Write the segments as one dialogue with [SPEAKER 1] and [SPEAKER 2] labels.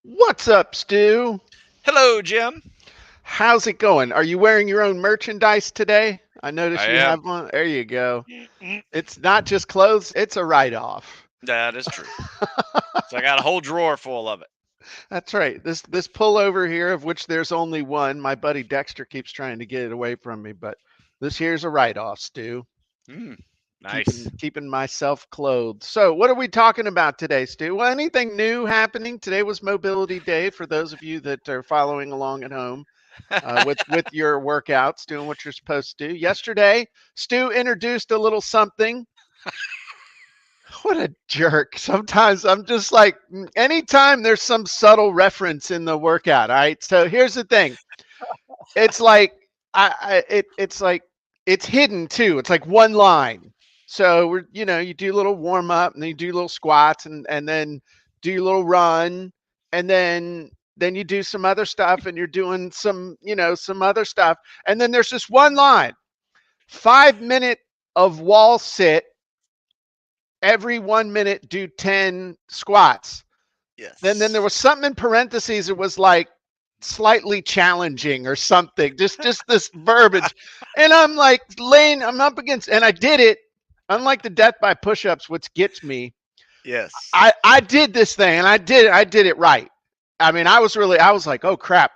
[SPEAKER 1] What's up, Stu?
[SPEAKER 2] Hello, Jim.
[SPEAKER 1] How's it going? Are you wearing your own merchandise today? I notice
[SPEAKER 2] I
[SPEAKER 1] you
[SPEAKER 2] am.
[SPEAKER 1] have one. There you go.
[SPEAKER 2] Mm-mm.
[SPEAKER 1] It's not just clothes, it's a write off.
[SPEAKER 2] That is true. So I got a whole drawer full of it.
[SPEAKER 1] That's right. This pullover here, of which there's only one, my buddy Dexter keeps trying to get it away from me, but this here's a write off, Stu.
[SPEAKER 2] Mm, nice.
[SPEAKER 1] Keeping myself clothed. So, what are we talking about today, Stu? Well, anything new happening? Today was Mobility Day for those of you that are following along at home. With your workouts, doing what you're supposed to do. Yesterday, Stu introduced a little something. What a jerk. Sometimes I'm just like, anytime there's some subtle reference in the workout, all right? So here's the thing. It's like it's like it's hidden too. It's like one line. So you do a little warm up and then you do little squats and then do your little run and then you do some other stuff and you're doing some other stuff. And then there's this one line. 5 minute of wall sit, every 1 minute do 10 squats. Then there
[SPEAKER 2] Yes.
[SPEAKER 1] was something in parentheses. It was like slightly challenging or something. Just this verbiage, and I'm like I'm up against, and I did it. Unlike the death by push-ups, which gets me,
[SPEAKER 2] Yes.
[SPEAKER 1] I did this thing, and I did it right. I mean, I was like, oh crap.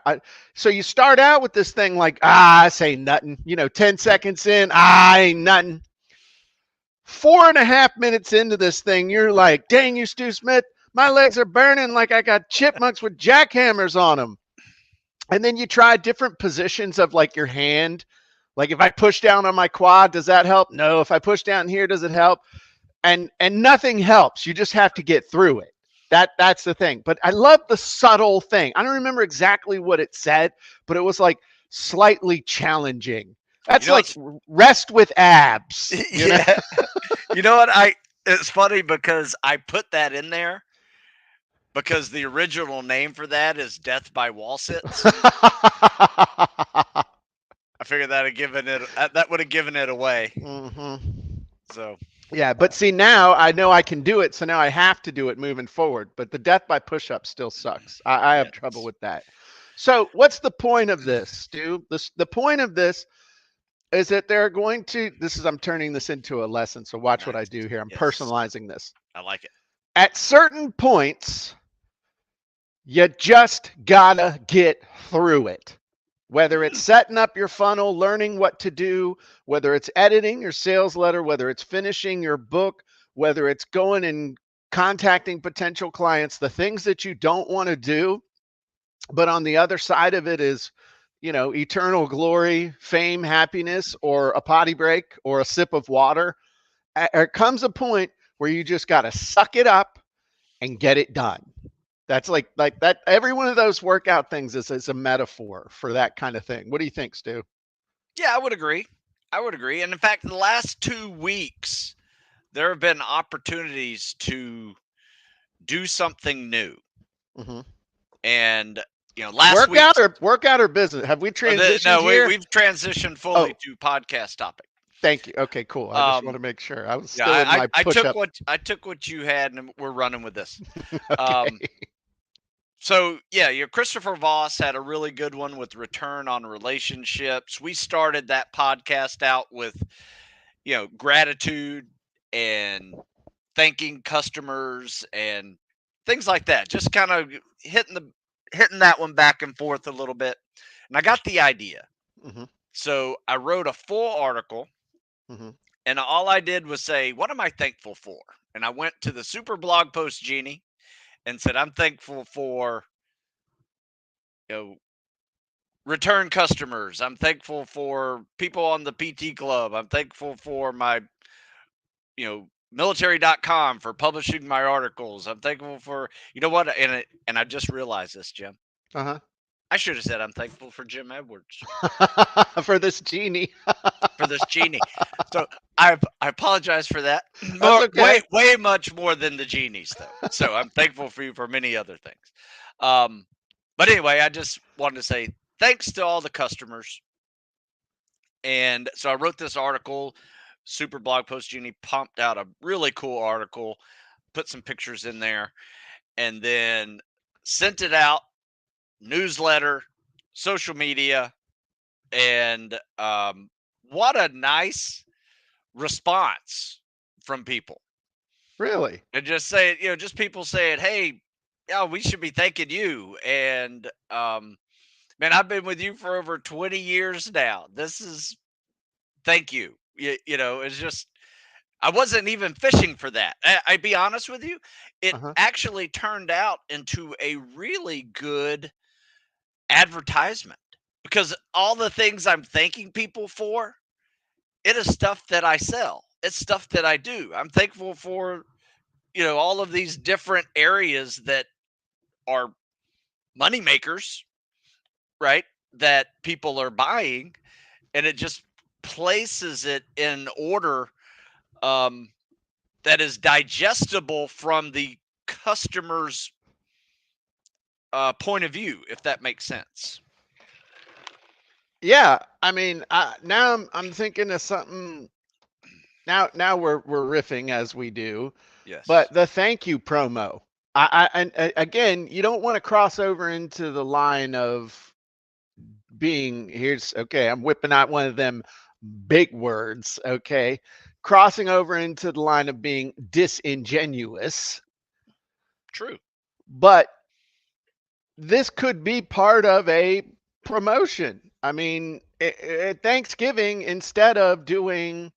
[SPEAKER 1] So you start out with this thing like, I say nothing. 10 seconds in, I ain't nothing. 4.5 minutes into this thing, you're like, dang you, Stu Smith, my legs are burning like I got chipmunks with jackhammers on them. And then you try different positions of like your hand. Like if I push down on my quad, does that help? No. If I push down here, does it help? And nothing helps. You just have to get through it. That's the thing. But I love the subtle thing. I don't remember exactly what it said, but it was like slightly challenging.
[SPEAKER 2] You
[SPEAKER 1] That's
[SPEAKER 2] know
[SPEAKER 1] like
[SPEAKER 2] what's
[SPEAKER 1] rest with abs.
[SPEAKER 2] yeah. You know what? It's funny because I put that in there because the original name for that is Death by Wall Sits. I figured that would have given it away.
[SPEAKER 1] hmm
[SPEAKER 2] So
[SPEAKER 1] Yeah, but see now I know I can do it, so now I have to do it moving forward. But the death by push-up still sucks. I have trouble
[SPEAKER 2] yes.
[SPEAKER 1] with that. So what's the point of this, Stu? The point of this is that they're going to. This is I'm turning this into a lesson. So watch what I
[SPEAKER 2] Nice.
[SPEAKER 1] do here. I'm
[SPEAKER 2] Yes.
[SPEAKER 1] personalizing this.
[SPEAKER 2] I like it.
[SPEAKER 1] At certain points, you just gotta get through it. Whether it's
[SPEAKER 2] Mm,
[SPEAKER 1] setting up your funnel, learning what to do, whether it's editing your sales letter, whether it's finishing your book, whether it's going and contacting potential clients, the things that you don't want to do, but on the other side of it is, eternal glory, fame, happiness, or a potty break or a sip of water. There comes a point where you just got to suck it up and get it done. That's like that. Every one of those workout things is a metaphor for that kind of thing. What do you think, Stu?
[SPEAKER 2] yeah, I would agree. I would agree. And in fact, the last 2 weeks, there have been opportunities to do something new.
[SPEAKER 1] hmm
[SPEAKER 2] And last week,
[SPEAKER 1] Workout or business? Have we transitioned
[SPEAKER 2] no,
[SPEAKER 1] here?
[SPEAKER 2] we've transitioned fully
[SPEAKER 1] Oh,
[SPEAKER 2] to podcast topic.
[SPEAKER 1] thank you. Okay, cool. I just want
[SPEAKER 2] Um,
[SPEAKER 1] to make sure. I was
[SPEAKER 2] yeah,
[SPEAKER 1] still in my push-up.
[SPEAKER 2] I took what you had, and we're running with this. Um,
[SPEAKER 1] Okay.
[SPEAKER 2] so yeah, Christopher Voss had a really good one with return on relationships. We started that podcast out with gratitude and thanking customers and things like that. Just kind of hitting that one back and forth a little bit. And I got the idea.
[SPEAKER 1] hmm
[SPEAKER 2] So I wrote a full article
[SPEAKER 1] hmm
[SPEAKER 2] and all I did was say, what am I thankful for? And I went to the super blog post genie and said, I'm thankful for you know return customers. I'm thankful for people on the PT club. I'm thankful for my military.com for publishing my articles. I'm thankful for what, and I just realized this, Jim.
[SPEAKER 1] Uh
[SPEAKER 2] I should have said I'm thankful for Jim Edwards
[SPEAKER 1] huh. For this genie.
[SPEAKER 2] for this genie. So I apologize for that.
[SPEAKER 1] That's
[SPEAKER 2] More,
[SPEAKER 1] okay.
[SPEAKER 2] way much more than the genies though. So I'm thankful for you for many other things. Um, but anyway, I just wanted to say thanks to all the customers. And so I wrote this article. Super blog post genie pumped out a really cool article, put some pictures in there, and then sent it out, newsletter, social media, and what a nice response from people.
[SPEAKER 1] Really?
[SPEAKER 2] And just saying, just people saying, "Hey, yeah, we should be thanking you." And man, I've been with you for over 20 years now. This is thank you. It's just I wasn't even fishing for that. I be honest with you, it
[SPEAKER 1] Uh-huh.
[SPEAKER 2] actually turned out into a really good advertisement because all the things I'm thanking people for, it is stuff that I sell. It's stuff that I do. I'm thankful for, all of these different areas that are money makers, right? That people are buying, and it just places it in order um, that is digestible from the customer's point of view, if that makes sense.
[SPEAKER 1] Yeah, I mean, now I'm thinking of something. Now we're riffing as we do,
[SPEAKER 2] Yes.
[SPEAKER 1] but the thank you promo. Again, you don't want to cross over into the line of being here's okay. I'm whipping out one of them big words. Okay, crossing over into the line of being disingenuous,
[SPEAKER 2] True.
[SPEAKER 1] but this could be part of a promotion. I mean, at Thanksgiving, instead of doing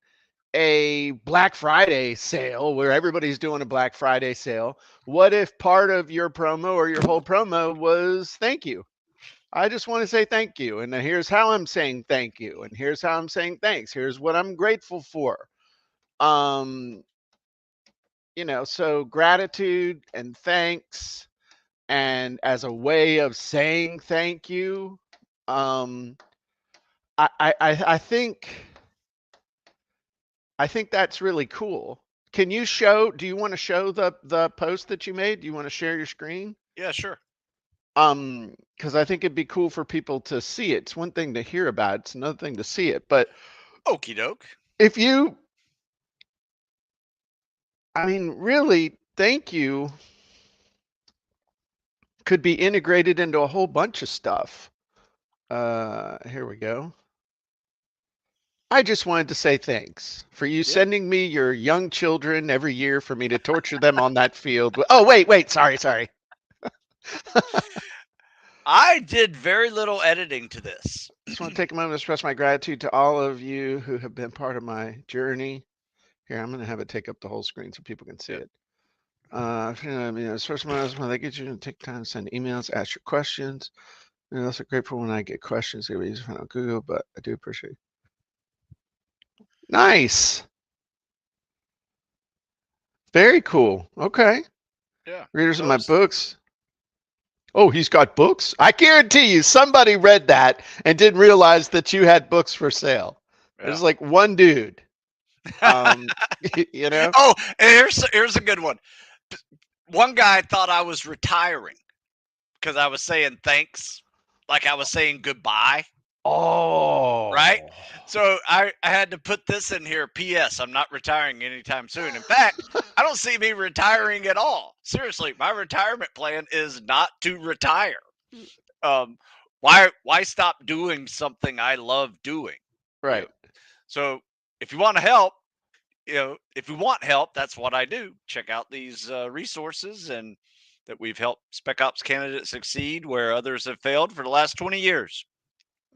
[SPEAKER 1] a Black Friday sale where everybody's doing a Black Friday sale, what if part of your promo or your whole promo was thank you? I just want to say thank you. And here's how I'm saying thank you. And here's how I'm saying thanks. Here's what I'm grateful for. Um, so gratitude and thanks and as a way of saying thank you. Um, I think that's really cool. Can you show? Do you want to show the post that you made? Do you want to share your screen?
[SPEAKER 2] Yeah, sure.
[SPEAKER 1] Because I think it'd be cool for people to see it. It's one thing to hear about it, it's another thing to see it. But
[SPEAKER 2] Okie doke.
[SPEAKER 1] if you, I mean, really, thank you could be integrated into a whole bunch of stuff. Here we go. I just wanted to say thanks for you
[SPEAKER 2] Yeah.
[SPEAKER 1] sending me your young children every year for me to torture them on that field. Oh, wait, sorry.
[SPEAKER 2] I did very little editing to this.
[SPEAKER 1] Just want to take a moment to express my gratitude to all of you who have been part of my journey. Here, I'm going to have it take up the whole screen so people can see
[SPEAKER 2] Yep.
[SPEAKER 1] it. First one is when they get you to take time to send emails, ask your questions. I'm also grateful when I get questions. They're easy to find on Google, but I do appreciate it. Nice. Very cool. Okay.
[SPEAKER 2] Yeah.
[SPEAKER 1] Readers of
[SPEAKER 2] So
[SPEAKER 1] my books. Oh, he's got books? I guarantee you somebody read that and didn't realize that you had books for sale.
[SPEAKER 2] yeah.
[SPEAKER 1] There's like one dude. Um, you know?
[SPEAKER 2] Oh, and here's a good one. One guy thought I was retiring because I was saying thanks, like I was saying goodbye. Right?
[SPEAKER 1] Oh.
[SPEAKER 2] So I had to put this in here. P.S. I'm not retiring anytime soon. In fact, I don't see me retiring at all. Seriously, my retirement plan is not to retire. Um, why stop doing something I love doing? You know,
[SPEAKER 1] Right.
[SPEAKER 2] so if you want to help, if you want help, that's what I do. Check out these resources and that we've helped Spec Ops candidates succeed where others have failed for the last 20 years.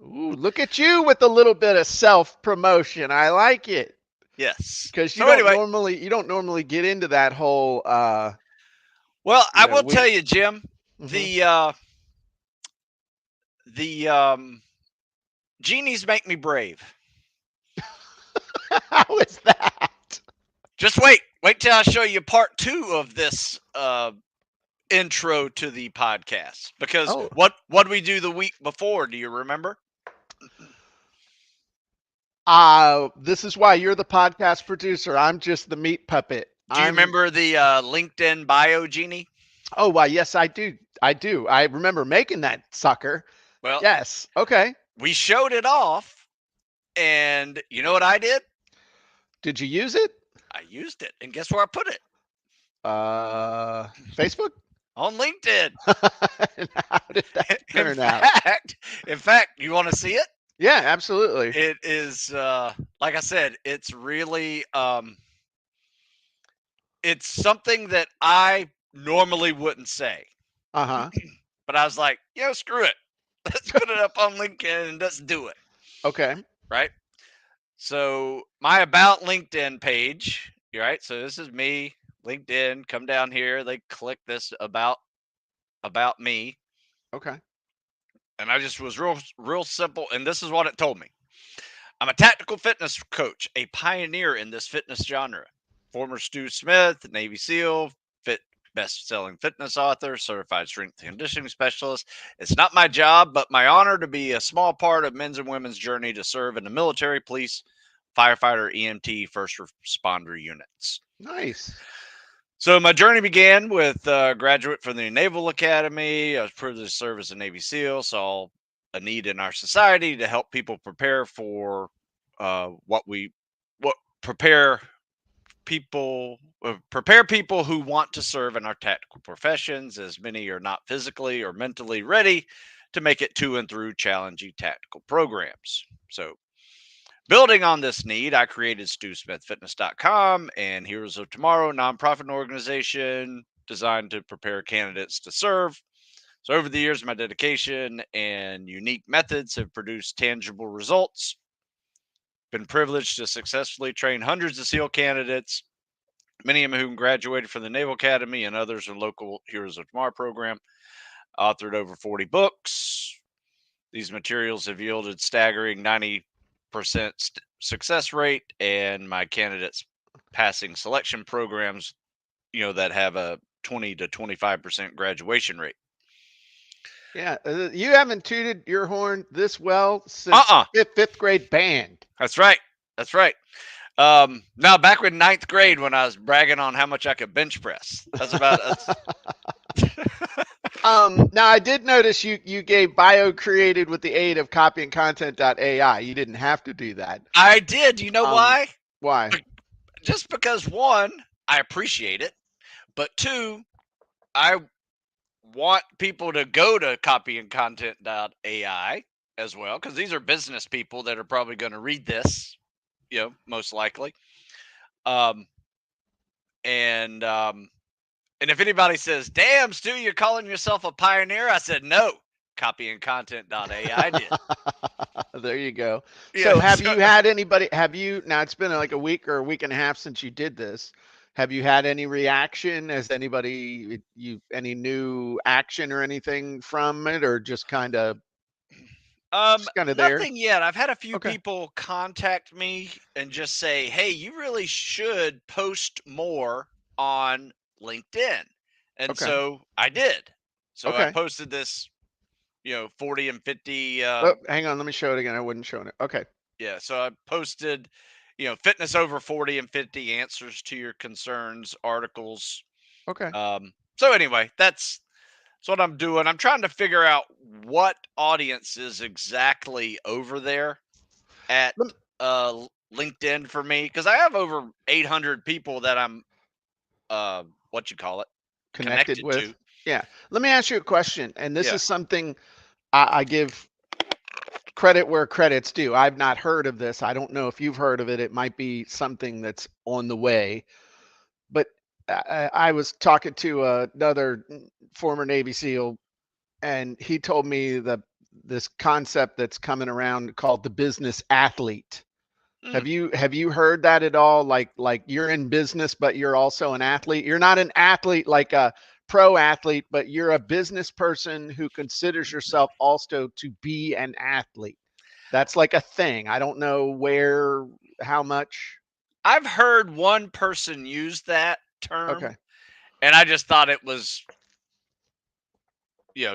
[SPEAKER 1] Ooh, look at you with a little bit of self promotion. I like it
[SPEAKER 2] Yes.
[SPEAKER 1] because
[SPEAKER 2] So anyway,
[SPEAKER 1] you don't normally get into that whole
[SPEAKER 2] well, I will tell
[SPEAKER 1] weird.
[SPEAKER 2] you, Jim,
[SPEAKER 1] Hmm.
[SPEAKER 2] the genies make me brave.
[SPEAKER 1] How is that?
[SPEAKER 2] Just wait till I show you part 2 of this intro to the podcast. Because
[SPEAKER 1] Oh,
[SPEAKER 2] what we do the week before? Do you remember?
[SPEAKER 1] this is why you're the podcast producer. I'm just the meat puppet.
[SPEAKER 2] Do you
[SPEAKER 1] I'm.
[SPEAKER 2] remember the LinkedIn bio genie?
[SPEAKER 1] Oh, why? Yes, I do. I do. I remember making that sucker.
[SPEAKER 2] Well,
[SPEAKER 1] Yes. Okay.
[SPEAKER 2] we showed it off, and you know what I did?
[SPEAKER 1] Did you use it?
[SPEAKER 2] I used it, and guess where I put it?
[SPEAKER 1] Uh, Facebook.
[SPEAKER 2] on LinkedIn.
[SPEAKER 1] And how did that
[SPEAKER 2] In
[SPEAKER 1] turn out?
[SPEAKER 2] fact, you want to see it?
[SPEAKER 1] Yeah, absolutely.
[SPEAKER 2] It is like I said, it's really it's something that I normally wouldn't say.
[SPEAKER 1] Uh-huh.
[SPEAKER 2] But I was like, screw it. Let's put it up on LinkedIn and let's do it.
[SPEAKER 1] Okay.
[SPEAKER 2] Right. So my about LinkedIn page, right? So this is me, LinkedIn. Come down here, they click this about me.
[SPEAKER 1] Okay.
[SPEAKER 2] And I just was real simple. And this is what it told me. I'm a tactical fitness coach, a pioneer in this fitness genre. Former Stu Smith, Navy SEAL, fit best-selling fitness author, certified strength and conditioning specialist. It's not my job, but my honor to be a small part of men's and women's journey to serve in the military, police, firefighter, EMT, first responder units.
[SPEAKER 1] Nice.
[SPEAKER 2] So my journey began with a graduate from the Naval Academy. I was privileged to serve as a Navy SEAL, saw a need in our society to help people prepare for what prepare people who want to serve in our tactical professions, as many are not physically or mentally ready to make it to and through challenging tactical programs. So building on this need, I created StuSmithFitness.com and Heroes of Tomorrow, nonprofit organization designed to prepare candidates to serve. So, over the years, my dedication and unique methods have produced tangible results. Been privileged to successfully train hundreds of SEAL candidates, many of whom graduated from the Naval Academy and others in local Heroes of Tomorrow program. Authored over 40 books. These materials have yielded staggering 90% success rate, and my candidates passing selection programs, that have a 20 to 25% graduation rate.
[SPEAKER 1] Yeah, you haven't tooted your horn this well since
[SPEAKER 2] Uh-uh.
[SPEAKER 1] fifth grade band.
[SPEAKER 2] That's right. That's right. Now back in ninth grade when I was bragging on how much I could bench press. That's about
[SPEAKER 1] Now I did notice you gave bio created with the aid of CopyandContent.ai. You didn't have to do that.
[SPEAKER 2] I did. You know
[SPEAKER 1] Um,
[SPEAKER 2] why?
[SPEAKER 1] why?
[SPEAKER 2] Just because one, I appreciate it, but two, I want people to go to CopyandContent.ai as well, because these are business people that are probably going to read this, most likely. Um, and if anybody says, "Damn, Stu, you're calling yourself a pioneer," I said, "No, CopyandContent.ai did."
[SPEAKER 1] There you go.
[SPEAKER 2] Yeah.
[SPEAKER 1] So have you had anybody, have you, now it's been like a week or a week and a half since you did this. Have you had any reaction? Has anybody, any new action or anything from it, or just kind of there?
[SPEAKER 2] Nothing yet. I've had a few
[SPEAKER 1] Okay.
[SPEAKER 2] people contact me and just say, "Hey, you really should post more on LinkedIn." And
[SPEAKER 1] Okay.
[SPEAKER 2] so I did. So I
[SPEAKER 1] Okay.
[SPEAKER 2] posted this, 40 and 50
[SPEAKER 1] Oh, hang on. Let me show it again. I wasn't showing it. Okay.
[SPEAKER 2] yeah, so I posted, fitness over 40 and 50 answers to your concerns articles.
[SPEAKER 1] Okay.
[SPEAKER 2] So anyway, that's what I'm doing. I'm trying to figure out what audience is exactly over there at
[SPEAKER 1] Lem-
[SPEAKER 2] LinkedIn for me, because I have over 800 people that I'm what you call it,
[SPEAKER 1] Connected
[SPEAKER 2] connected
[SPEAKER 1] with.
[SPEAKER 2] to.
[SPEAKER 1] Yeah. Let me ask you a question. And this
[SPEAKER 2] Yeah.
[SPEAKER 1] is something I give credit where credit's due. I've not heard of this. I don't know if you've heard of it. It might be something that's on the way. But I was talking to another former Navy SEAL, and he told me this concept that's coming around called the business athlete.
[SPEAKER 2] Mm.
[SPEAKER 1] Have you heard that at all? Like you're in business, but you're also an athlete. You're not an athlete like a pro athlete, but you're a business person who considers yourself also to be an athlete. That's like a thing. I don't know where, how much.
[SPEAKER 2] I've heard one person use that term,
[SPEAKER 1] Okay.
[SPEAKER 2] and I just thought it was,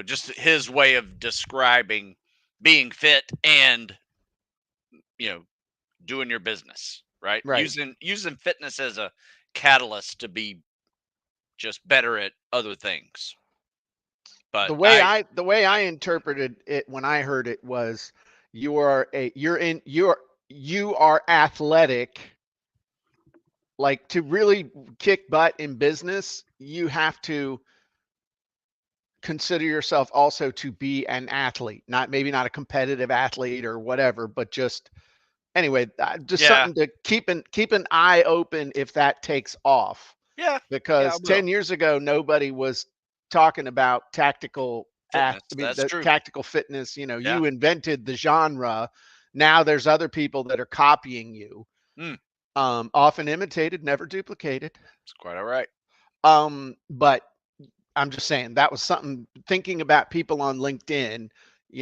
[SPEAKER 2] just his way of describing being fit and, you know, doing your business, right?
[SPEAKER 1] Right.
[SPEAKER 2] Using fitness as a catalyst to be just better at other things. But
[SPEAKER 1] The way I interpreted it when I heard it was you are athletic. Like to really kick butt in business, you have to consider yourself also to be an athlete, not maybe not a competitive athlete or whatever, but just anyway, just
[SPEAKER 2] Yeah.
[SPEAKER 1] something to keep an eye open if that takes off.
[SPEAKER 2] Yeah. Yeah, I
[SPEAKER 1] Because
[SPEAKER 2] will.
[SPEAKER 1] 10 years ago nobody was talking about tactical
[SPEAKER 2] Fitness.
[SPEAKER 1] I mean
[SPEAKER 2] That's
[SPEAKER 1] the
[SPEAKER 2] true.
[SPEAKER 1] tactical fitness,
[SPEAKER 2] Yeah.
[SPEAKER 1] you invented the genre. Now there's other people that are copying you.
[SPEAKER 2] Mm,
[SPEAKER 1] Often imitated, never duplicated.
[SPEAKER 2] it's quite all right.
[SPEAKER 1] But I'm just saying that was something thinking about people on LinkedIn,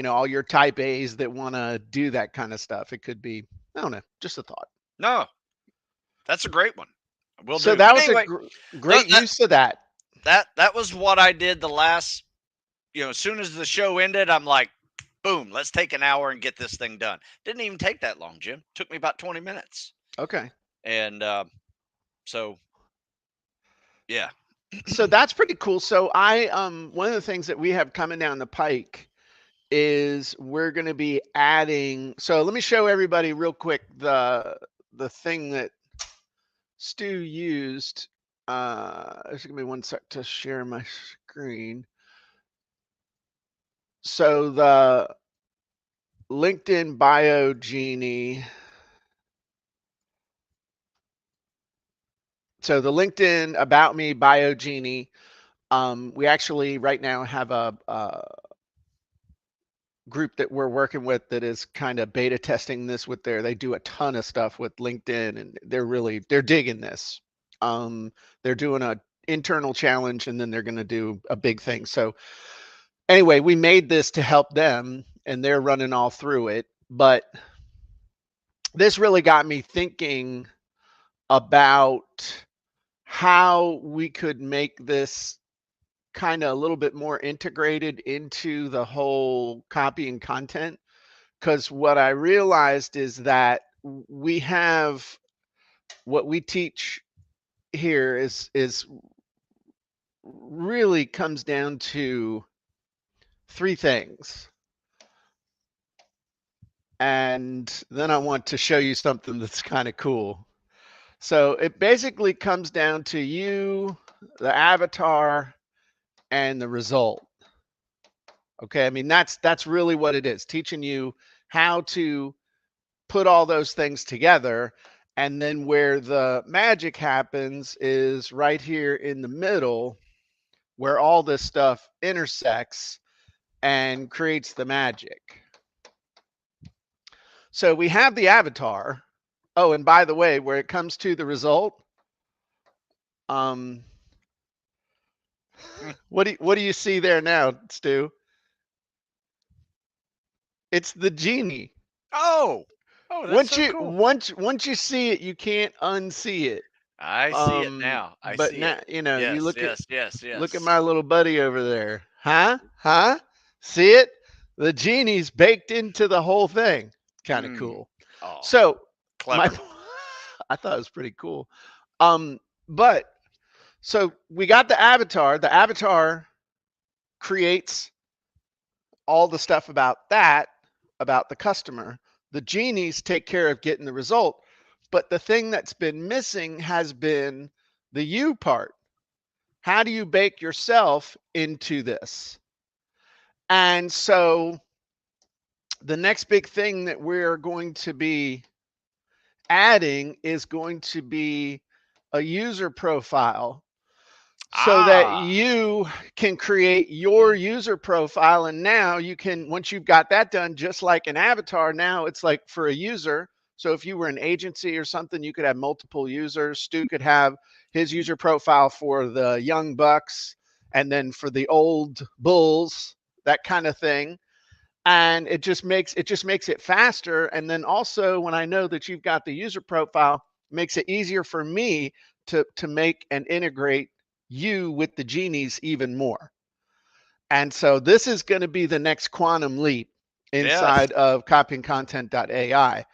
[SPEAKER 1] all your type A's that want to do that kind of stuff. It could be, I don't know, just a thought.
[SPEAKER 2] No, that's a great one. Will
[SPEAKER 1] So
[SPEAKER 2] do.
[SPEAKER 1] that
[SPEAKER 2] But
[SPEAKER 1] was a
[SPEAKER 2] anyway,
[SPEAKER 1] great
[SPEAKER 2] that
[SPEAKER 1] use of that.
[SPEAKER 2] that was what I did the last. As soon as the show ended, I'm like, boom, let's take an hour and get this thing done. Didn't even take that long, Jim. Took me about 20 minutes.
[SPEAKER 1] Okay.
[SPEAKER 2] And so, yeah.
[SPEAKER 1] So that's pretty cool. So one of the things that we have coming down the pike is we're going to be adding. So let me show everybody real quick the thing that Stu used. Just give me one sec to share my screen. So the LinkedIn Bio Genie. So the LinkedIn About Me Bio Genie. We actually right now have a group that we're working with that is kind of beta testing this with they do a ton of stuff with LinkedIn, and they're digging this. They're doing a internal challenge, and then they're going to do a big thing. So anyway, we made this to help them, and they're running all through it. But this really got me thinking about how we could make this kind of a little bit more integrated into the whole copy and content. Because what I realized is that we have what we teach here is really comes down to three things. And then I want to show you something that's kind of cool. So it basically comes down to you, the avatar, and the result. Okay, I mean that's really what it is, teaching you how to put all those things together. And then where the magic happens is right here in the middle, where all this stuff intersects and creates the magic. So we have the avatar. Oh, and by the way, where it comes to the result, um, what do you see there now, Stu? It's the genie.
[SPEAKER 2] Oh, that's so cool.
[SPEAKER 1] Once you see it, you can't unsee it.
[SPEAKER 2] I see it now. I
[SPEAKER 1] But
[SPEAKER 2] see it.
[SPEAKER 1] now you
[SPEAKER 2] Yes,
[SPEAKER 1] look at
[SPEAKER 2] yes, yes,
[SPEAKER 1] look at
[SPEAKER 2] yes.
[SPEAKER 1] my little buddy over there. Huh? See it? The genie's baked into the whole thing. Kind of
[SPEAKER 2] Mm.
[SPEAKER 1] cool.
[SPEAKER 2] Oh,
[SPEAKER 1] So my
[SPEAKER 2] clever.
[SPEAKER 1] I thought it was pretty cool. But so we got the avatar. The avatar creates all the stuff about the customer. The genies take care of getting the result. But the thing that's been missing has been the you part. How do you bake yourself into this? And so the next big thing that we're going to be adding is going to be a user profile, so that
[SPEAKER 2] Ah,
[SPEAKER 1] you can create your user profile. And now you can, once you've got that done, just like an avatar, now it's like for a user. So if you were an agency or something, you could have multiple users. Stu could have his user profile for the young bucks, and then for the old bulls, that kind of thing. And it just makes it faster. And then also, when I know that you've got the user profile, it makes it easier for me to make and integrate you with the genies even more. And so this is going to be the next quantum leap
[SPEAKER 2] yes.
[SPEAKER 1] inside of CopyandContent.ai.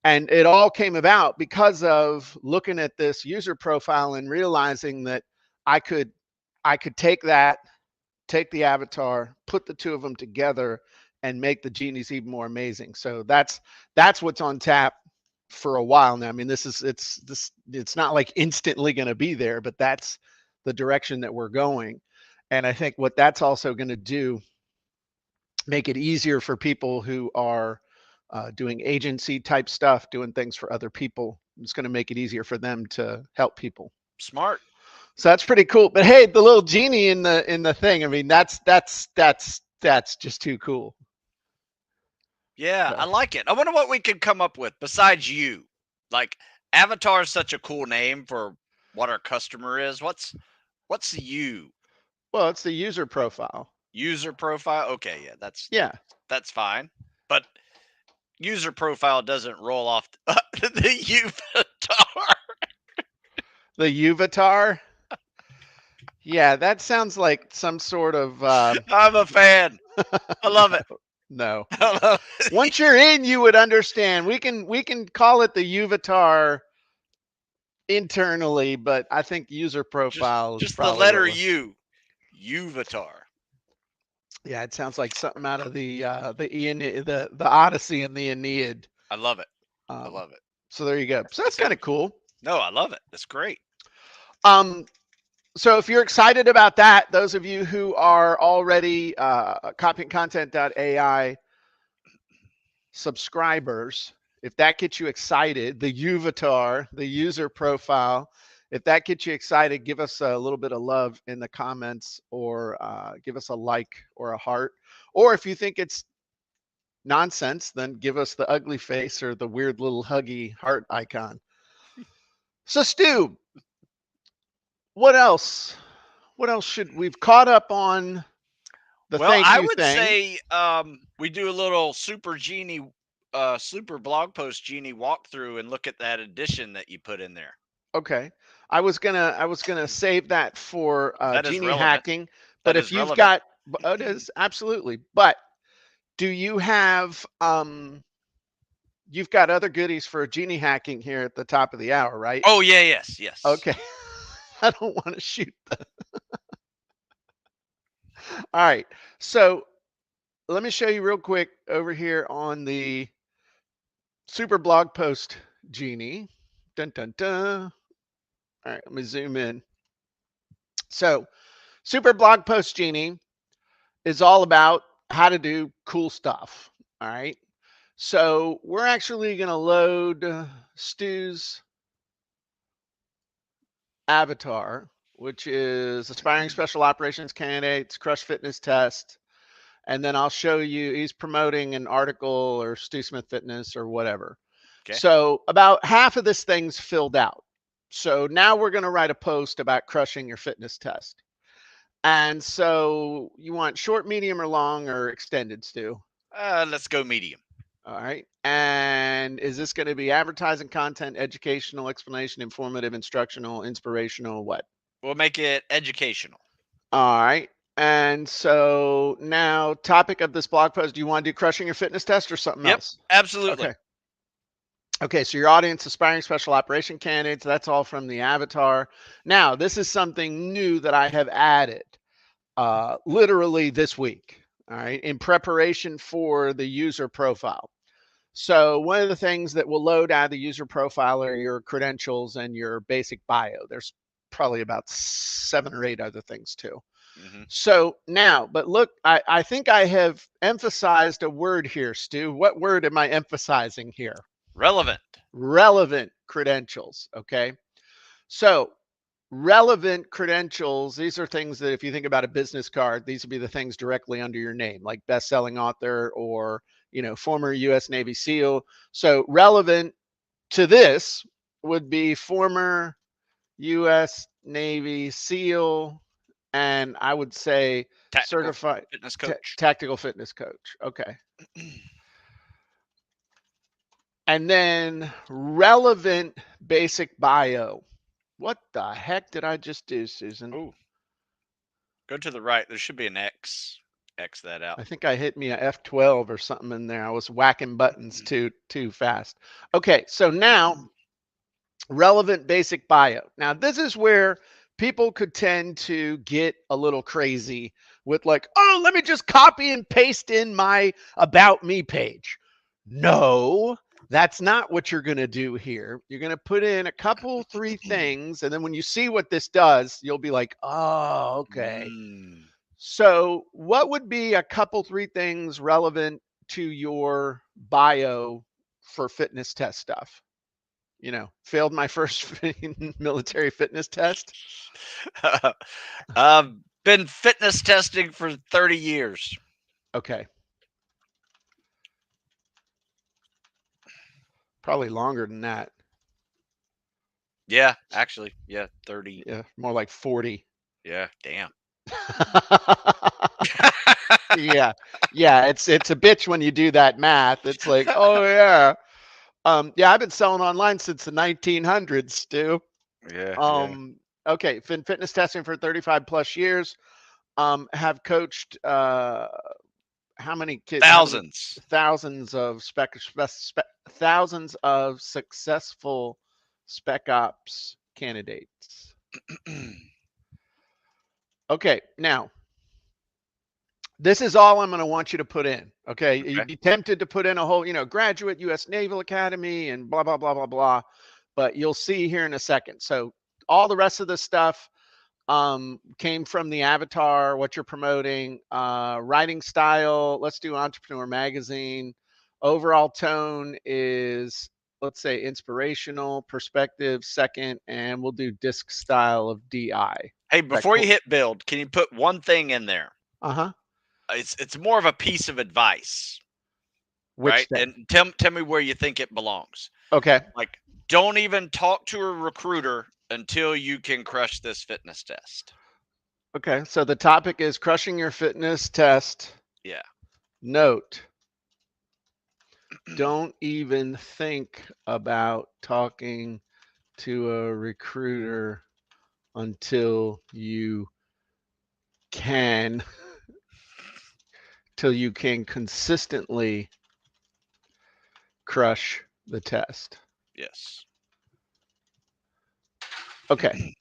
[SPEAKER 1] And it all came about because of looking at this user profile and realizing that I could take the avatar, put the two of them together, and make the genies even more amazing. So that's what's on tap for a while now. I mean, it's not like instantly going to be there, but that's the direction that we're going. And I think what that's also going to do, make it easier for people who are doing agency type stuff, doing things for other people. It's going to make it easier for them to help people.
[SPEAKER 2] Smart.
[SPEAKER 1] So that's pretty cool. But hey, the little genie in the thing, I mean, that's just too cool.
[SPEAKER 2] Yeah, I
[SPEAKER 1] So,
[SPEAKER 2] like it. I wonder what we could come up with besides you. Like Avatar is such a cool name for what our customer is. What's you?
[SPEAKER 1] well, it's the user profile.
[SPEAKER 2] User profile? Okay, yeah,
[SPEAKER 1] Yeah,
[SPEAKER 2] that's fine. But user profile doesn't roll off the Avatar.
[SPEAKER 1] the Uvatar. Yeah, that sounds like some sort of
[SPEAKER 2] I'm a fan. I love
[SPEAKER 1] no,
[SPEAKER 2] it.
[SPEAKER 1] no.
[SPEAKER 2] I love it.
[SPEAKER 1] Once you're in, you would understand. We can call it the Uvatar internally, but I think user
[SPEAKER 2] just
[SPEAKER 1] profile is
[SPEAKER 2] just the
[SPEAKER 1] probably what
[SPEAKER 2] letter
[SPEAKER 1] we're.
[SPEAKER 2] U. Uvatar.
[SPEAKER 1] Yeah, it sounds like something out of the Odyssey and the Aeneid.
[SPEAKER 2] I love it. I
[SPEAKER 1] Um,
[SPEAKER 2] love it.
[SPEAKER 1] so there you go. So that's
[SPEAKER 2] So
[SPEAKER 1] kind of cool.
[SPEAKER 2] no, I love it. That's great.
[SPEAKER 1] Um, so if you're excited about that, those of you who are already CopyandContent.Ai subscribers, if that gets you excited, the Uvatar, the user profile, if that gets you excited, give us a little bit of love in the comments, or give us a like or a heart. Or if you think it's nonsense, then give us the ugly face or the weird little huggy heart icon. So Stu, what else? What else should we've caught up on the
[SPEAKER 2] Well,
[SPEAKER 1] thank
[SPEAKER 2] I
[SPEAKER 1] you
[SPEAKER 2] would
[SPEAKER 1] thing?
[SPEAKER 2] say we do a little super genie, super blog post genie walkthrough and look at that addition that you put in there.
[SPEAKER 1] Okay. I was gonna save that for
[SPEAKER 2] That is
[SPEAKER 1] genie
[SPEAKER 2] relevant.
[SPEAKER 1] hacking, but
[SPEAKER 2] That
[SPEAKER 1] if
[SPEAKER 2] is
[SPEAKER 1] you've
[SPEAKER 2] relevant.
[SPEAKER 1] got, it is absolutely. But do you have you've got other goodies for genie hacking here at the top of the hour, right?
[SPEAKER 2] Oh yeah, yes, yes.
[SPEAKER 1] Okay. I don't want to shoot. All right. So let me show you real quick over here on the super blog post genie. Dun dun dun. All right, let me zoom in. So super blog post genie is all about how to do cool stuff. All right. So we're actually going to load Stu's avatar, which is aspiring special operations candidates, crush fitness test. And then I'll show you, he's promoting an article or Stu Smith Fitness or whatever.
[SPEAKER 2] Okay.
[SPEAKER 1] So about half of this thing's filled out. So now we're going to write a post about crushing your fitness test. And so you want short, medium, or long, or extended, Stu?
[SPEAKER 2] Let's go medium.
[SPEAKER 1] All right. And is this going to be advertising content, educational, explanation, informative, instructional, inspirational, what?
[SPEAKER 2] We'll make it educational.
[SPEAKER 1] All right. And so now, topic of this blog post, do you want to do crushing your fitness test or something
[SPEAKER 2] Yep,
[SPEAKER 1] else?
[SPEAKER 2] absolutely.
[SPEAKER 1] Okay. Okay, so your audience, aspiring special operation candidates, that's all from the avatar. Now, this is something new that I have added literally this week, all right, in preparation for the user profile. So one of the things that will load out of the user profile are your credentials and your basic bio. There's probably about 7 or 8 other things too.
[SPEAKER 2] Mm-hmm.
[SPEAKER 1] So now, but look, I think I have emphasized a word here, Stu. What word am I emphasizing here?
[SPEAKER 2] Relevant.
[SPEAKER 1] Relevant credentials. Okay. So relevant credentials, these are things that if you think about a business card, these would be the things directly under your name, like best-selling author or, former US Navy SEAL. So relevant to this would be former US Navy SEAL, and I would say
[SPEAKER 2] Tactical
[SPEAKER 1] certified
[SPEAKER 2] fitness coach.
[SPEAKER 1] tactical fitness coach. Okay. And then relevant basic bio. What the heck did I just do, Susan?
[SPEAKER 2] Oh, go to the right. There should be an X. X that out.
[SPEAKER 1] I think I hit me a F12 or something in there. I was whacking buttons too fast. Okay, so now relevant basic bio. Now this is where people could tend to get a little crazy with like, oh, let me just copy and paste in my about me page. No, That's not what you're going to do here. You're going to put in a couple, 3 things. And then when you see what this does, you'll be like, oh, okay.
[SPEAKER 2] Mm.
[SPEAKER 1] So what would be a couple, 3 things relevant to your bio for fitness test stuff? You know, failed my first military fitness test.
[SPEAKER 2] I've been fitness testing for 30 years.
[SPEAKER 1] Okay. Probably longer than that.
[SPEAKER 2] Yeah, actually, yeah, 30.
[SPEAKER 1] Yeah, more like 40.
[SPEAKER 2] Yeah, damn.
[SPEAKER 1] Yeah. Yeah, it's a bitch when you do that math. It's like, oh yeah. Yeah, I've been selling online since the 1900s, Stu.
[SPEAKER 2] Yeah.
[SPEAKER 1] Okay, been fitness testing for 35 plus years. Have coached how many kids? How many
[SPEAKER 2] Thousands.
[SPEAKER 1] thousands of thousands of successful spec ops candidates. Okay, now this is all I'm going to want you to put in. Okay,
[SPEAKER 2] Okay.
[SPEAKER 1] you'd be tempted to put in a whole, graduate U.S. Naval Academy and blah blah blah blah blah, but you'll see here in a second. So all the rest of the stuff came from the avatar, what you're promoting, writing style. Let's do Entrepreneur Magazine. Overall tone is, let's say, inspirational, perspective second, and we'll do disc style of DI.
[SPEAKER 2] Hey,
[SPEAKER 1] Is that
[SPEAKER 2] before you
[SPEAKER 1] cool?
[SPEAKER 2] hit build, can you put one thing in there?
[SPEAKER 1] Uh-huh.
[SPEAKER 2] It's more of a piece of advice,
[SPEAKER 1] Which
[SPEAKER 2] right?
[SPEAKER 1] thing?
[SPEAKER 2] And tell me where you think it belongs.
[SPEAKER 1] Okay.
[SPEAKER 2] Like, don't even talk to a recruiter until you can crush this fitness test.
[SPEAKER 1] Okay. So the topic is crushing your fitness test.
[SPEAKER 2] Yeah.
[SPEAKER 1] Note, don't even think about talking to a recruiter until you can till you can consistently crush the test.
[SPEAKER 2] Yes.
[SPEAKER 1] Okay.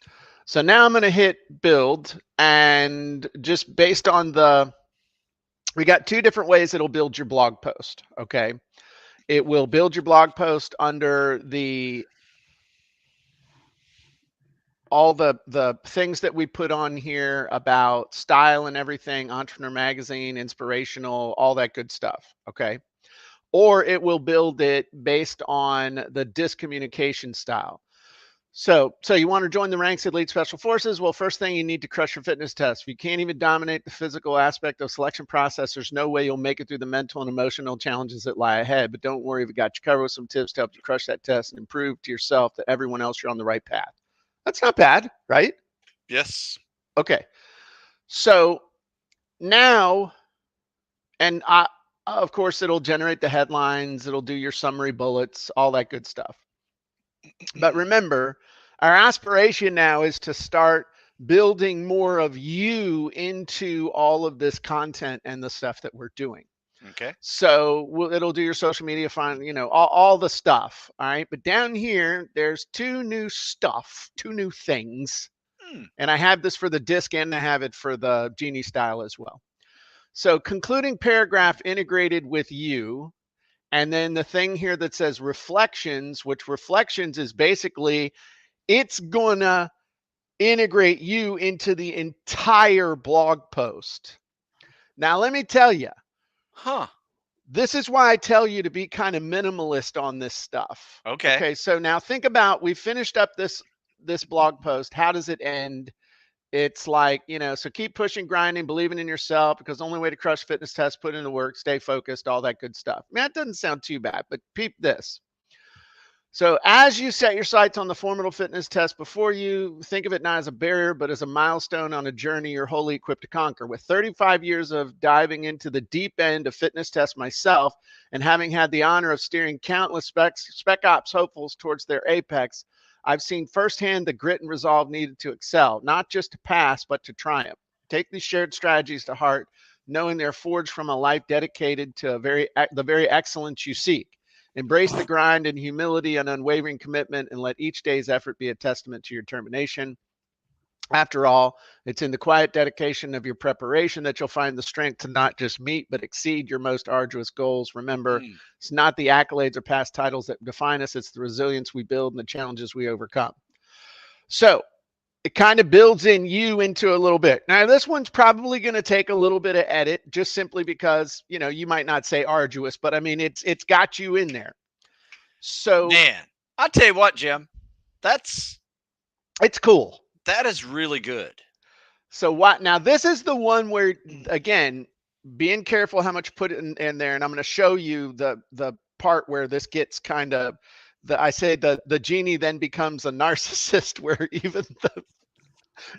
[SPEAKER 1] So now I'm going to hit build, and just based on we got 2 different ways it'll build your blog post. Okay. It will build your blog post under all the things that we put on here about style and everything, Entrepreneur Magazine, inspirational, all that good stuff. Okay. Or it will build it based on the disc communication style. So you want to join the ranks of Elite Special Forces? Well, first thing, you need to crush your fitness test. If you can't even dominate the physical aspect of selection process, there's no way you'll make it through the mental and emotional challenges that lie ahead. But don't worry, we've got you covered with some tips to help you crush that test and prove to yourself that everyone else you're on the right path. That's not bad, right?
[SPEAKER 2] Yes.
[SPEAKER 1] Okay. So now, and of course, it'll generate the headlines, it'll do your summary bullets, all that good stuff. But remember, our aspiration now is to start building more of you into all of this content and the stuff that we're doing.
[SPEAKER 2] Okay.
[SPEAKER 1] So it'll do your social media, all the stuff. All right. But down here, there's 2 new things. And I have this for the disc and I have it for the Genie style as well. So concluding paragraph integrated with you. And then the thing here that says reflections, which reflections is basically, it's gonna integrate you into the entire blog post. Now, let me tell you, this is why I tell you to be kind of minimalist on this stuff.
[SPEAKER 2] Okay.
[SPEAKER 1] Okay. So now think about, we finished up this blog post. How does it end? It's like, so keep pushing, grinding, believing in yourself, because the only way to crush fitness tests, put in the work, stay focused, all that good stuff. I mean, that doesn't sound too bad, but peep this. So as you set your sights on the formidable fitness test before you, think of it not as a barrier, but as a milestone on a journey you're wholly equipped to conquer. With 35 years of diving into the deep end of fitness tests myself, and having had the honor of steering countless spec ops hopefuls towards their apex, I've seen firsthand the grit and resolve needed to excel, not just to pass, but to triumph. Take these shared strategies to heart, knowing they're forged from a life dedicated to the very excellence you seek. Embrace the grind and humility and unwavering commitment, and let each day's effort be a testament to your determination. After all, it's in the quiet dedication of your preparation that you'll find the strength to not just meet, but exceed your most arduous goals. Remember,
[SPEAKER 2] Mm.
[SPEAKER 1] it's not the accolades or past titles that define us, it's the resilience we build and the challenges we overcome. So it kind of builds in you into a little bit. Now, this one's probably going to take a little bit of edit just simply because, you might not say arduous, but I mean, it's got you in there. So
[SPEAKER 2] Man, I'll tell you what, Jim, that's
[SPEAKER 1] it's cool.
[SPEAKER 2] that is really good.
[SPEAKER 1] So what now this is the one where again, being careful how much you put in there, and I'm going to show you the part where this gets kind of I say the genie then becomes a narcissist where even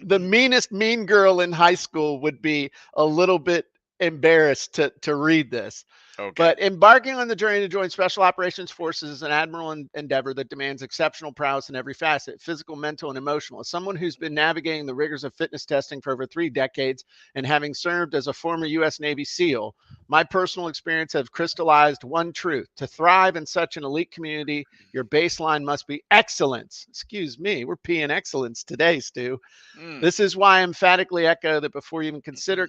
[SPEAKER 1] the meanest mean girl in high school would be a little bit embarrassed to read this.
[SPEAKER 2] Okay.
[SPEAKER 1] But embarking on the journey to join Special Operations Forces is an admirable endeavor that demands exceptional prowess in every facet, physical, mental, and emotional. As someone who's been navigating the rigors of fitness testing for over 3 decades and having served as a former U.S. Navy SEAL, my personal experience has crystallized one truth. To thrive in such an elite community, your baseline must be excellence. Excuse me, we're peeing excellence today, Stu.
[SPEAKER 2] Mm.
[SPEAKER 1] This is why I emphatically echo that before you even consider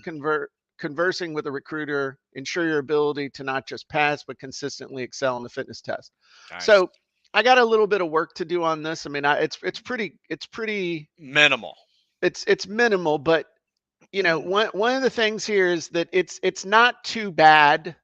[SPEAKER 1] conversing with a recruiter, ensure your ability to not just pass, but consistently excel in the fitness test.
[SPEAKER 2] Nice.
[SPEAKER 1] So I got a little bit of work to do on this. I mean, it's pretty
[SPEAKER 2] Minimal.
[SPEAKER 1] it's minimal, but one of the things here is that it's not too bad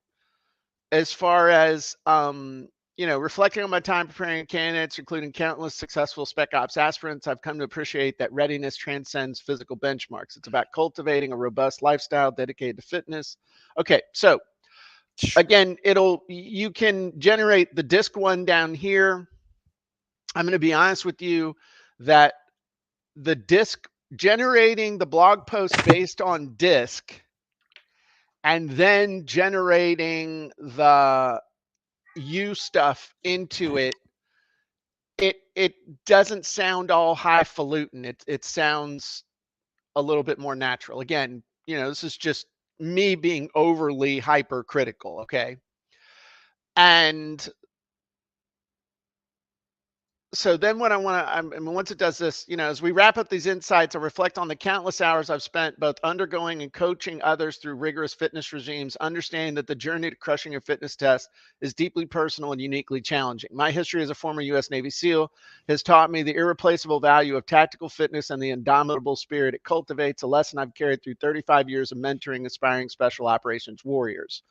[SPEAKER 1] as far as reflecting on my time preparing candidates, including countless successful spec ops aspirants, I've come to appreciate that readiness transcends physical benchmarks. It's about cultivating a robust lifestyle dedicated to fitness. Okay, so again, you can generate the disc one down here. I'm going to be honest with you that the disc generating the blog post based on disc and then generating the you stuff into it doesn't sound all highfalutin. It sounds a little bit more natural. Again, this is just me being overly hypercritical, okay? And so then what I mean, once it does this, as we wrap up these insights, I reflect on the countless hours I've spent both undergoing and coaching others through rigorous fitness regimes, understanding that the journey to crushing your fitness test is deeply personal and uniquely challenging. My history as a former U.S. Navy SEAL has taught me the irreplaceable value of tactical fitness and the indomitable spirit it cultivates, a lesson I've carried through 35 years of mentoring aspiring special operations warriors.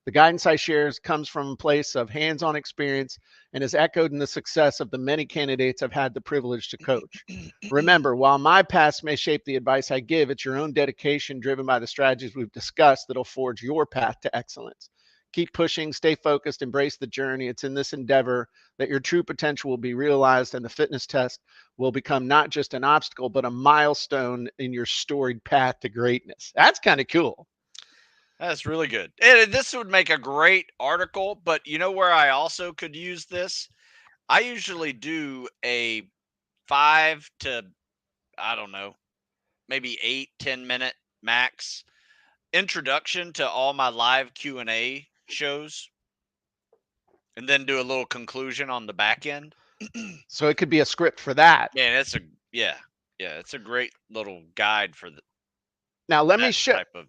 [SPEAKER 1] The guidance I share comes from a place of hands-on experience and is echoed in the success of the many candidates I've had the privilege to coach. Remember, while my past may shape the advice I give, it's your own dedication driven by the strategies we've discussed that'll forge your path to excellence. Keep pushing, stay focused, embrace the journey. It's in this endeavor that your true potential will be realized and the fitness test will become not just an obstacle, but a milestone in your storied path to greatness. That's kind of cool.
[SPEAKER 2] That's really good. And this would make a great article, but you know where I also could use this? I usually do a 5 to, I don't know, maybe 8-10 minute max introduction to all my live Q&A shows, and then do a little conclusion on the back end.
[SPEAKER 1] So it could be a script for that.
[SPEAKER 2] Man, yeah, it's a great little guide for
[SPEAKER 1] Now let me
[SPEAKER 2] that
[SPEAKER 1] show
[SPEAKER 2] type of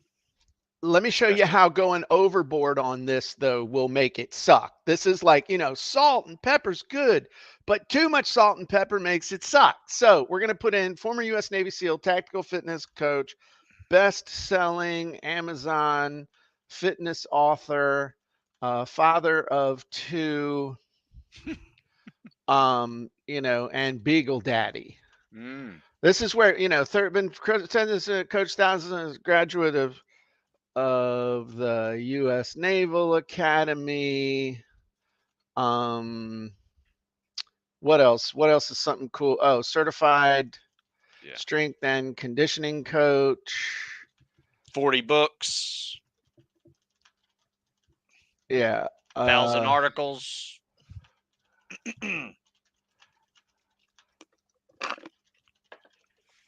[SPEAKER 1] you
[SPEAKER 2] discussion.
[SPEAKER 1] how going overboard on this though will make it suck. This is like, salt and pepper's good, but too much salt and pepper makes it suck. So we're going to put in former U.S. Navy SEAL, tactical fitness coach, best-selling Amazon fitness author, father of 2, and Beagle Daddy.
[SPEAKER 2] Mm.
[SPEAKER 1] This is where, been as a coach thousands graduate of the U.S. Naval Academy. What else? What else is something cool? Oh, certified strength and conditioning coach.
[SPEAKER 2] 40 books.
[SPEAKER 1] Yeah.
[SPEAKER 2] 1,000 articles.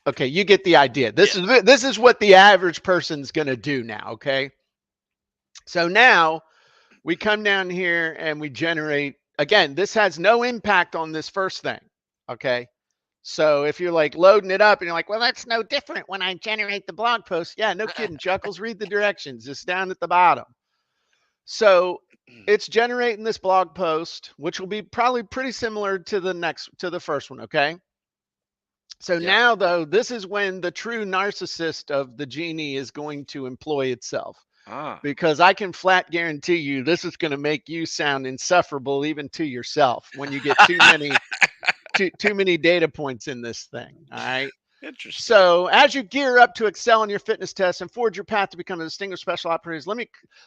[SPEAKER 1] Okay, you get the idea. This is what the average person's going to do now, okay? So now we come down here and we generate, again, this has no impact on this first thing, okay? So if you're like loading it up and you're like, well, that's no different when I generate the blog post. Yeah, no kidding, Chuckles. Read the directions. It's down at the bottom. So it's generating this blog post, which will be probably pretty similar to the first one. Okay. So
[SPEAKER 2] Yep.
[SPEAKER 1] now, though, this is when the true narcissist of the genie is going to employ itself.
[SPEAKER 2] Ah.
[SPEAKER 1] Because I can flat guarantee you this is going to make you sound insufferable even to yourself when you get too many data points in this thing. All right.
[SPEAKER 2] Interesting.
[SPEAKER 1] So as you gear up to excel in your fitness tests and forge your path to become a distinguished special operator,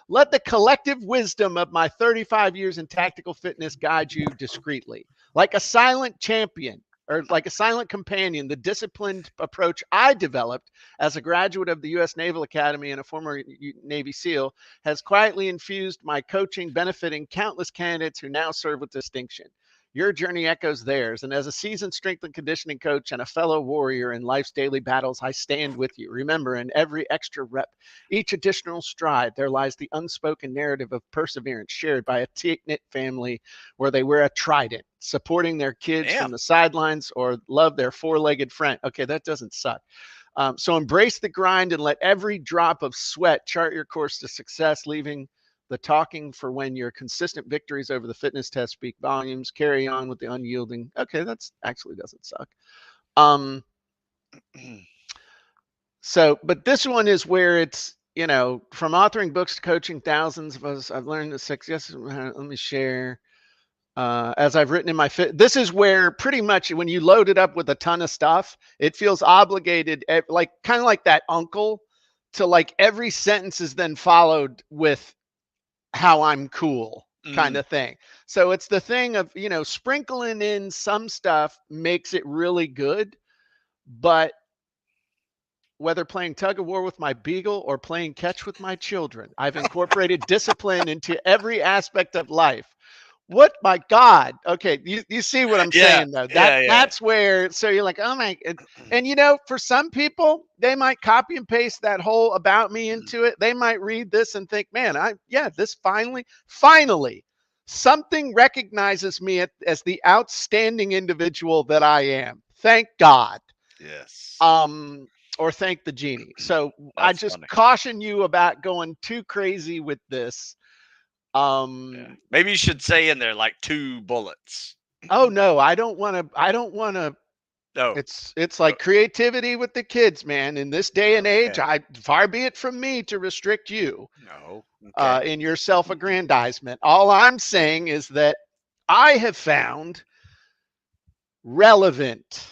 [SPEAKER 1] let the collective wisdom of my 35 years in tactical fitness guide you discreetly. Like a silent champion, or like a silent companion, the disciplined approach I developed as a graduate of the U.S. Naval Academy and a former Navy SEAL has quietly infused my coaching, benefiting countless candidates who now serve with distinction. Your journey echoes theirs, and as a seasoned strength and conditioning coach and a fellow warrior in life's daily battles, I stand with you. Remember, in every extra rep, each additional stride, there lies the unspoken narrative of perseverance shared by a tight-knit family where they wear a trident, supporting their kids from the sidelines or love their four-legged friend. Okay, that doesn't suck. So embrace the grind and let every drop of sweat chart your course to success, leaving the talking for when your consistent victories over the fitness test speak volumes. Carry on with the unyielding. Okay, that's actually doesn't suck. But this one is where it's, from authoring books to coaching thousands of us, I've learned the success. Let me share. As I've written in my this is where pretty much when you load it up with a ton of stuff, it feels obligated, like kind of like that uncle, to like every sentence is then followed with how I'm cool kind of thing. So it's the thing of, sprinkling in some stuff makes it really good, but whether playing tug of war with my beagle or playing catch with my children, I've incorporated discipline into every aspect of life. What, my God. Okay, you see what I'm saying, though. That's where, so you're like, oh my, and for some people, they might copy and paste that whole about me into it. They might read this and think, man, this finally something recognizes me as the outstanding individual that I am. Thank God.
[SPEAKER 2] Yes.
[SPEAKER 1] Or thank the genie. So I just caution you about going too crazy with this.
[SPEAKER 2] Maybe you should say in there like 2 bullets.
[SPEAKER 1] Oh no, I don't want to.
[SPEAKER 2] No.
[SPEAKER 1] It's like creativity with the kids, man. In this day and age, far be it from me to restrict you.
[SPEAKER 2] No.
[SPEAKER 1] In your self-aggrandizement. All I'm saying is that I have found relevant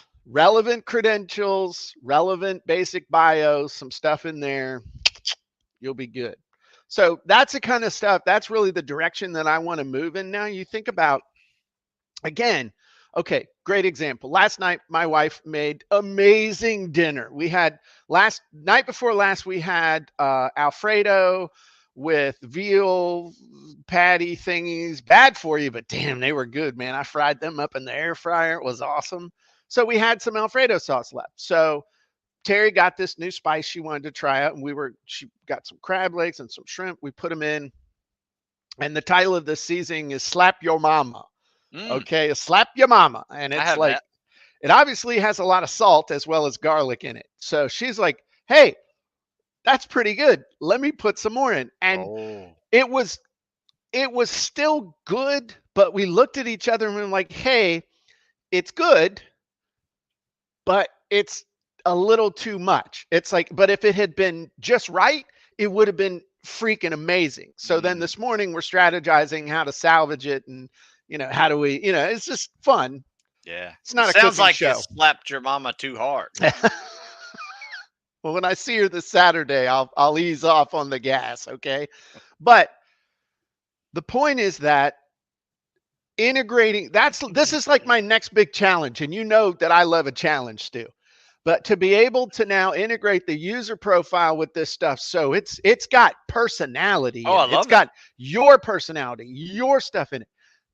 [SPEAKER 1] credentials, relevant basic bios, some stuff in there. You'll be good. So that's the kind of stuff, that's really the direction that I want to move in now. You think about, again, okay, great example. Last night, my wife made amazing dinner. We had night before last, we had Alfredo with veal patty thingies. Bad for you, but damn, they were good, man. I fried them up in the air fryer. It was awesome. So we had some Alfredo sauce left. So Terry got this new spice she wanted to try out, and she got some crab legs and some shrimp. We put them in, and the title of this seasoning is Slap Your Mama. Okay, Slap Your Mama. And it's like, it obviously has a lot of salt as well as garlic in it. So she's like, hey, that's pretty good. Let me put some more in. And it was still good, but we looked at each other and we were like, hey, it's good, but it's a little too much. It's like, but if it had been just right, it would have been freaking amazing. So then this morning we're strategizing how to salvage it, and how do we, it's just fun.
[SPEAKER 2] Yeah,
[SPEAKER 1] it's not
[SPEAKER 2] it
[SPEAKER 1] a
[SPEAKER 2] sounds
[SPEAKER 1] cooking
[SPEAKER 2] like
[SPEAKER 1] show.
[SPEAKER 2] You slapped your mama too hard.
[SPEAKER 1] Well, when I see her this Saturday, I'll ease off on the gas. Okay, but the point is that integrating, this is like my next big challenge, and that I love a challenge, Stu. But to be able to now integrate the user profile with this stuff, so it's got personality.
[SPEAKER 2] I love it.
[SPEAKER 1] It's got your personality, your stuff in it.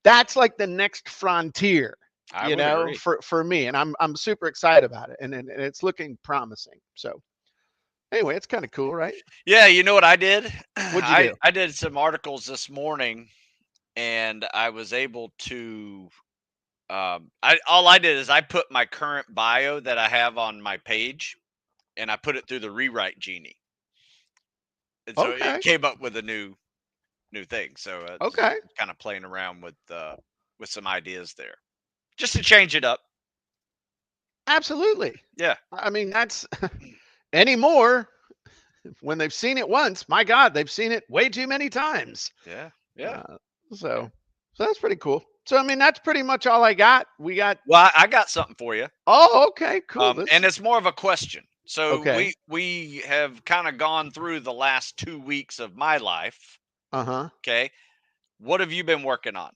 [SPEAKER 1] That's like the next frontier, for me, and I'm super excited about it, and it's looking promising. So anyway, it's kind of cool, right?
[SPEAKER 2] Yeah, you know what I did?
[SPEAKER 1] What'd you do?
[SPEAKER 2] I did some articles this morning, and I was able to All I did is I put my current bio that I have on my page, and I put it through the rewrite genie, and so it
[SPEAKER 1] Okay.
[SPEAKER 2] came up with a new thing. So it's
[SPEAKER 1] Okay.
[SPEAKER 2] kind of playing around with some ideas there, just to change it up.
[SPEAKER 1] Absolutely.
[SPEAKER 2] Yeah,
[SPEAKER 1] I mean, that's anymore. When they've seen it once, my God, they've seen it way too many times.
[SPEAKER 2] yeah, yeah,
[SPEAKER 1] Uh,
[SPEAKER 2] yeah.
[SPEAKER 1] so, so that's pretty cool. So, I mean, that's pretty much all I got. We got.
[SPEAKER 2] Well, I got something for you.
[SPEAKER 1] Oh, okay, cool. This.
[SPEAKER 2] And it's more of a question. So
[SPEAKER 1] Okay.
[SPEAKER 2] we have kind of gone through the last 2 weeks of my life.
[SPEAKER 1] Uh-huh.
[SPEAKER 2] Okay, what have you been working on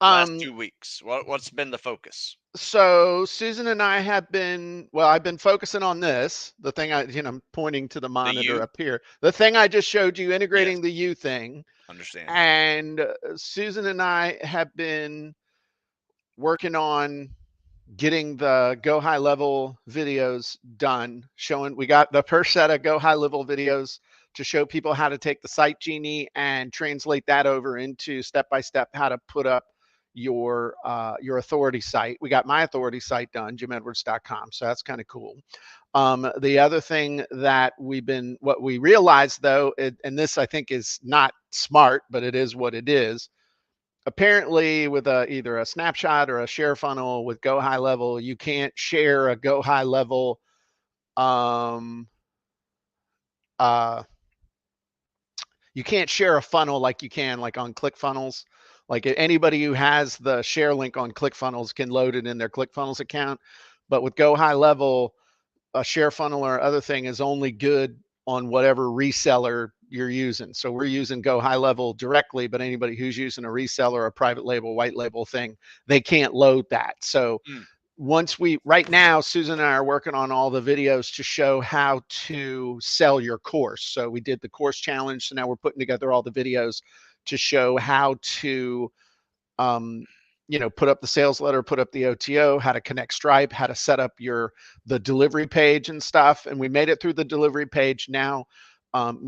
[SPEAKER 2] last
[SPEAKER 1] Um,
[SPEAKER 2] 2 weeks? What's been the focus?
[SPEAKER 1] so Susan and I have been, well, I've been focusing on this, the thing I'm pointing to the
[SPEAKER 2] The
[SPEAKER 1] monitor
[SPEAKER 2] you?
[SPEAKER 1] up here, the thing I just showed you,
[SPEAKER 2] Yes,
[SPEAKER 1] integrating the U thing.
[SPEAKER 2] understand.
[SPEAKER 1] And Susan and I have been working on getting the Go High Level videos done, showing we got the first set of Go High Level videos to show people how to take the Site Genie and translate that over into step-by-step how to put up your authority site. We got my authority site done, jimedwards.com. So that's kind of cool. The other thing that what we realized though, and this I think is not smart, but it is what it is. Apparently, with either a snapshot or a share funnel with Go High Level, you can't share a Go High Level um, uh, you can't share a funnel like you can like on ClickFunnels. Like anybody who has the share link on ClickFunnels can load it in their ClickFunnels account. But with Go High Level, a share funnel or other thing is only good on whatever reseller you're using. So we're using Go High Level directly, but anybody who's using a reseller, a private label, white label thing, they can't load that. So
[SPEAKER 2] Mm,
[SPEAKER 1] right now, Susan and I are working on all the videos to show how to sell your course. So we did the course challenge. So now we're putting together all the videos to show how to um, put up the sales letter, put up the OTO, how to connect Stripe, how to set up the delivery page and stuff. And we made it through the delivery page now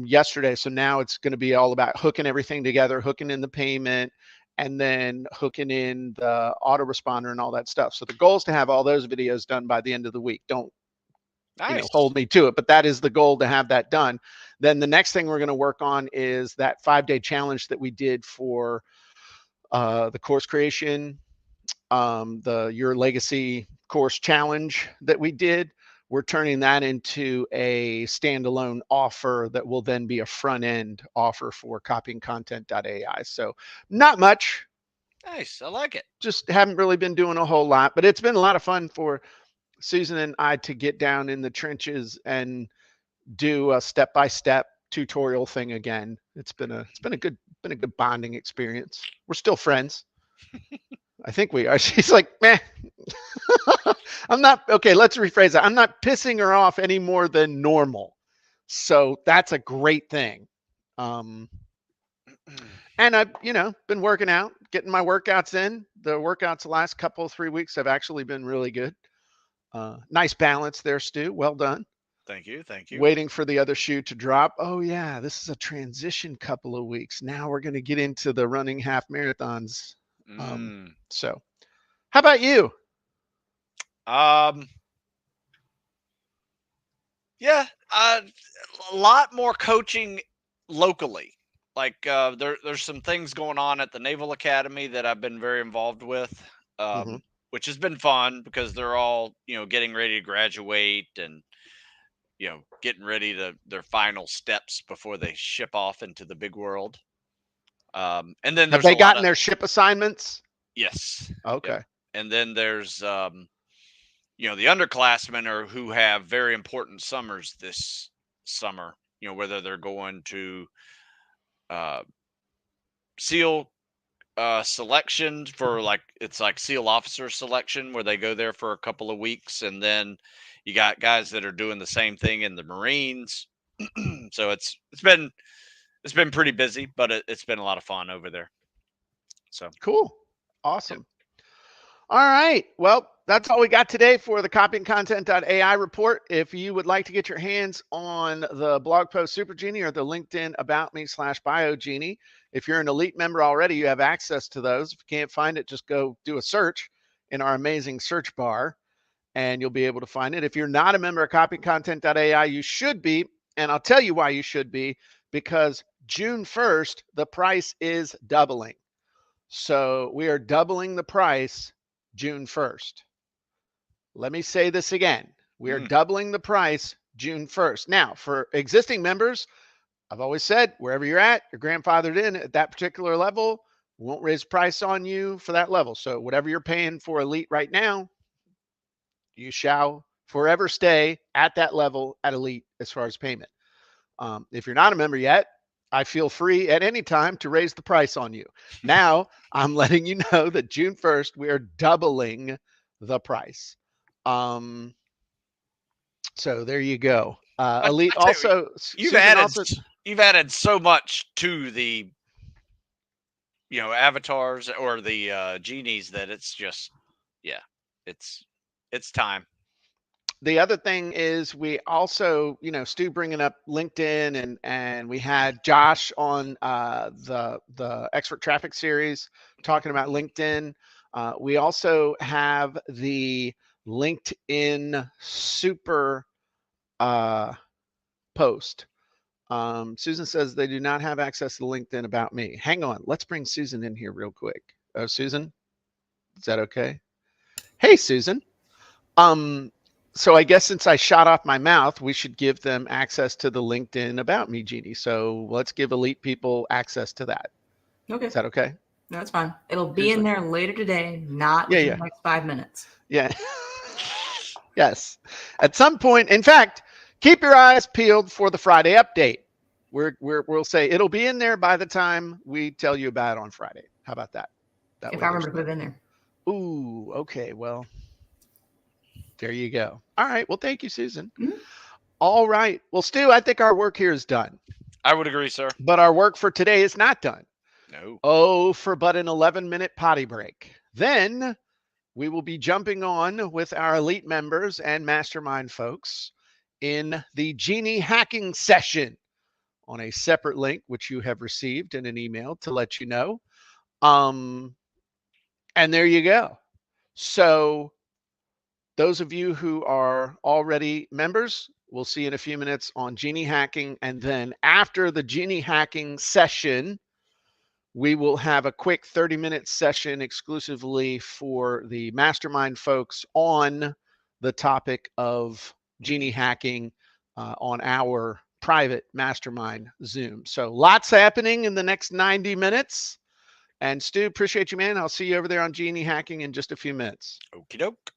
[SPEAKER 1] yesterday. So now it's going to be all about hooking everything together, hooking in the payment, and then hooking in the autoresponder and all that stuff. So the goal is to have all those videos done by the end of the week. Don't
[SPEAKER 2] nice.
[SPEAKER 1] hold me to it, but that is the goal, to have that done. Then the next thing we're going to work on is that 5-day challenge that we did for the course creation, the Your Legacy course challenge that we did. We're turning that into a standalone offer that will then be a front end offer for CopyandContent.Ai. So not much,
[SPEAKER 2] Nice. I like it.
[SPEAKER 1] just haven't really been doing a whole lot, but it's been a lot of fun for Susan and I to get down in the trenches and do a step-by-step tutorial thing again. It's been a good bonding experience. We're still friends. I think we are. She's like, man, I'm not, okay, let's rephrase that. I'm not pissing her off any more than normal. So that's a great thing. Um, and I've, been working out, getting my workouts in. The workouts the last couple, 3 weeks have actually been really good. Nice balance there, Stu. Well done.
[SPEAKER 2] Thank you. Thank you.
[SPEAKER 1] Waiting for the other shoe to drop. Oh, yeah, this is a transition couple of weeks. Now we're going to get into the running half marathons.
[SPEAKER 2] Mm.
[SPEAKER 1] So, how about you?
[SPEAKER 2] Um. Yeah. A lot more coaching locally. Like there's some things going on at the Naval Academy that I've been very involved with,
[SPEAKER 1] Hmm.
[SPEAKER 2] which has been fun because they're all getting ready to graduate and getting ready to their final steps before they ship off into the big world. And then
[SPEAKER 1] Have
[SPEAKER 2] there's a
[SPEAKER 1] they
[SPEAKER 2] lot
[SPEAKER 1] gotten
[SPEAKER 2] of
[SPEAKER 1] their ship assignments?
[SPEAKER 2] yes, yep.
[SPEAKER 1] Okay.
[SPEAKER 2] And then there's the underclassmen are who have very important summers this summer. Whether they're going to uh, SEAL selection for it's like SEAL officer selection where they go there for a couple of weeks, and then you got guys that are doing the same thing in the Marines. So it's been pretty busy, but it's been a lot of fun over there. So
[SPEAKER 1] Cool.
[SPEAKER 2] yep.
[SPEAKER 1] Awesome. All right. Well, that's all we got today for the CopyandContent.ai report. If you would like to get your hands on the blog post Super Genie or the LinkedIn About Me /Bio Genie, if you're an elite member already, you have access to those. If you can't find it, just go do a search. in our amazing search bar, and you'll be able to find it. If you're not a member of CopyandContent.Ai, you should be. And I'll tell you why you should be, because June 1st, the price is doubling. So we are doubling the price June 1st. Let me say this again. We are doubling the price June 1st. Now, for existing members, I've always said, wherever you're at, you're grandfathered in at that particular level. We won't raise price on you for that level. So whatever you're paying for Elite right now, you shall forever stay at that level at Elite as far as payment. If you're not a member yet, I feel free at any time to raise the price on you. Now, I'm letting you know that June 1st, we are doubling the price. So there you go. Elite also,
[SPEAKER 2] you've added so much to the avatars or the genies that it's just it's time.
[SPEAKER 1] The other thing is we also, Stu bringing up LinkedIn, and we had Josh on the Expert Traffic series talking about LinkedIn. We also have the LinkedIn Super post. Susan says they do not have access to LinkedIn About Me. Hang on, let's bring Susan in here real quick. Oh, Susan, is that okay? Hey, Susan. So I guess since I shot off my mouth, we should give them access to the LinkedIn About Me genie. So let's give Elite people access to that.
[SPEAKER 3] Okay.
[SPEAKER 1] Is that okay?
[SPEAKER 3] No, it's fine. It'll be in there later today, not within the next 5 minutes.
[SPEAKER 1] Yeah. Yes. At some point, in fact, keep your eyes peeled for the Friday update. We'll say it'll be in there by the time we tell you about it on Friday. How about that?
[SPEAKER 3] If I remember to put it in there.
[SPEAKER 1] Ooh, okay. Well, there you go. All right. Well, thank you, Susan. Mm-hmm. All right. Well, Stu, I think our work here is done.
[SPEAKER 2] I would agree, sir.
[SPEAKER 1] But our work for today is not done.
[SPEAKER 2] No.
[SPEAKER 1] Oh, for but an 11-minute potty break. Then we will be jumping on with our Elite members and Mastermind folks in the Genie hacking session on a separate link, which you have received in an email to let you know. And there you go. So those of you who are already members, we'll see in a few minutes on Genie hacking. And then after the Genie hacking session, we will have a quick 30-minute session exclusively for the Mastermind folks on the topic of Genie hacking on our private Mastermind Zoom. So lots happening in the next 90 minutes. And Stu, appreciate you, man. I'll see you over there on Genie hacking in just a few minutes.
[SPEAKER 2] Okie doke.